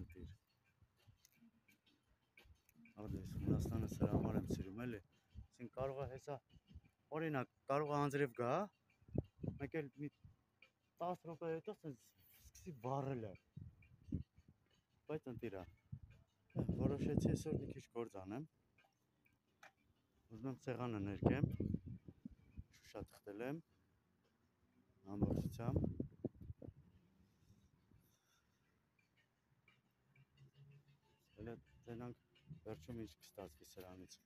Ընտիր։ Ադես Հունաստանը սրա համար եմ սիրում էլի։ Այսինքն կարող է հեսա օրինակ կարող է անձրև գա, մեկ էլ մի 10 րոպե հետո սկսի վառել է։ Բայց ընտիր է։ Որոշեցի այսօր մի քիչ գործ անեմ։ Ուզում եմ սեղանը ներկեմ։ Շուշա թխտել եմ։ Ամբողջությամբ։ Հələ տենանք վերջում ինչ կստացվի սրանից։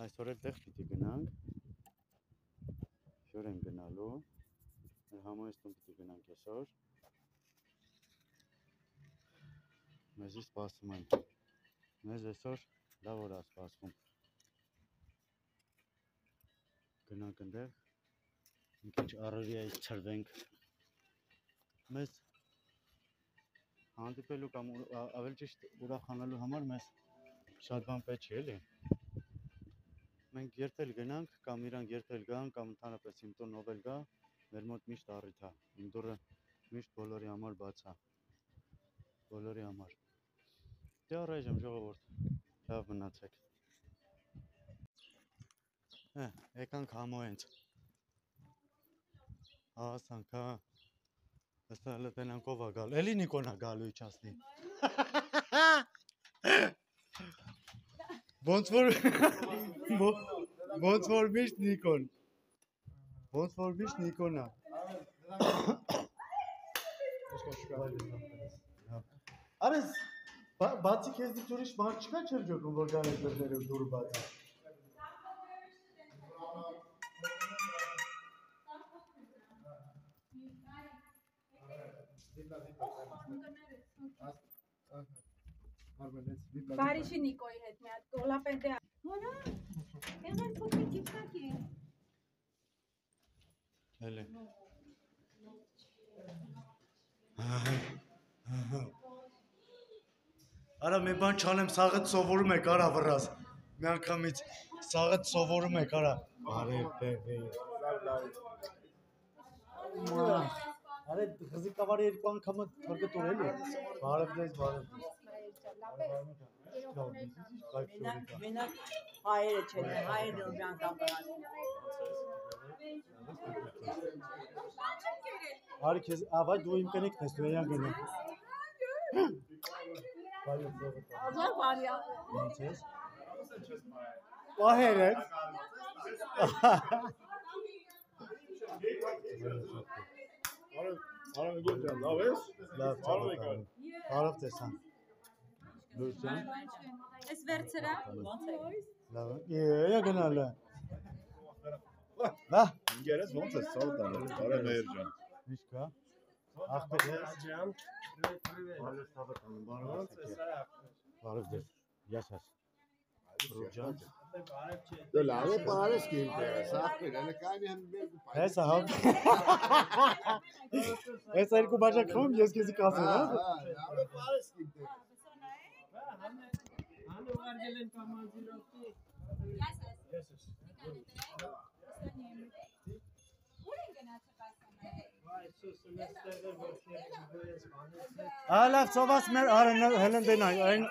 Այսօր էլ տեղ պիտի գնանք։ Շոր ենք գնալու։ Համոյստում պիտի գնանք այսօր։ Մեզի սպասում են։ Մեզ այսօր լավ օր է սպասվում։ Գնանք այնտեղ մի քիչ առօրյայից չրվենք։ Մեզ հանդիպելու կամ ավելի ճիշտ ուրախանալու համար մեզ շատ բան պետք չի էլի։ Մենք երբ էլ գնանք կամ իրանք երբ էլ գան կամ ընդհանրապես իմ տուն ով էլ գա, մեր մոտ միշտ առիթ է։ Իմ դուռը միշտ բոլորի համար բաց է։ Բոլորի համար։ Դե առայժմ ժողովուրդ, լավ մնացեք։ Եկանք համոյենց։ Հասանք, հա։ Հստա հələ տենանք ով է գալու։ Էլի Նիկոն է գալու իջացնի։ Ոնց որ միշտ Նիկոն։ Ոնց որ միշտ Նիկոն է։ Արես բացի քեզնից ուրիշ մարդ չկա չրջոքում որ գալիս դրները դուրը բաց է։ Բարիշի Նիկոյի հետ մի հատ կոլապեդե։ Հորա։ Եղել փոքրիկ գիծակի։ Էլի։ Արա մի բան չանեմ, սաղդ սովորում եք, արա վռազ։ Մի անգամից սաղդ սովորում եք, արա։ Բարև, Արա խզիկավարի երկու անգամը թրգտոր էլի։ Բարև դες, բարև դες։ Մենակ հայերը չեն, հայերը ուժան կամ Արի քեզ, ավայ դու իմ կնիկն ես, դու էյան գնում։ Ազար բարյա։ Ոնց ես։ Պահեր ես։ Արամ եկել ջան, լավ ես։ Լավ, բարև տեսան։ Լույս ջան։ Էս վերցրա։ Լավ, եա գնալ է։ Լա։ Ինգերես ոնց ես սա տանը, բարև մեր ջան։ Ինչ կա։ Ախպետ ես։ Ջան։ Բարև թավը տանում, բարև ես։ Բարև դες, յասաս։ Ռուջան։ Դե լավ է բարես կին դերս, ախպեր, հələ կայնի հəm մեր Հեսա հա։ Այս երկու բաժակ խոմ ես քեզի կասեմ, հա։ լավ է բարես կին դերս։ Հանը ուղարկել են կամազիրովքի։ Յասաս։ Ուր են գնացել ասանը։ Վայ, սուսը մեստեղը որ քերս բանեցը։ Ալավ ծովաս մեր արեն հելեն դենայ, այն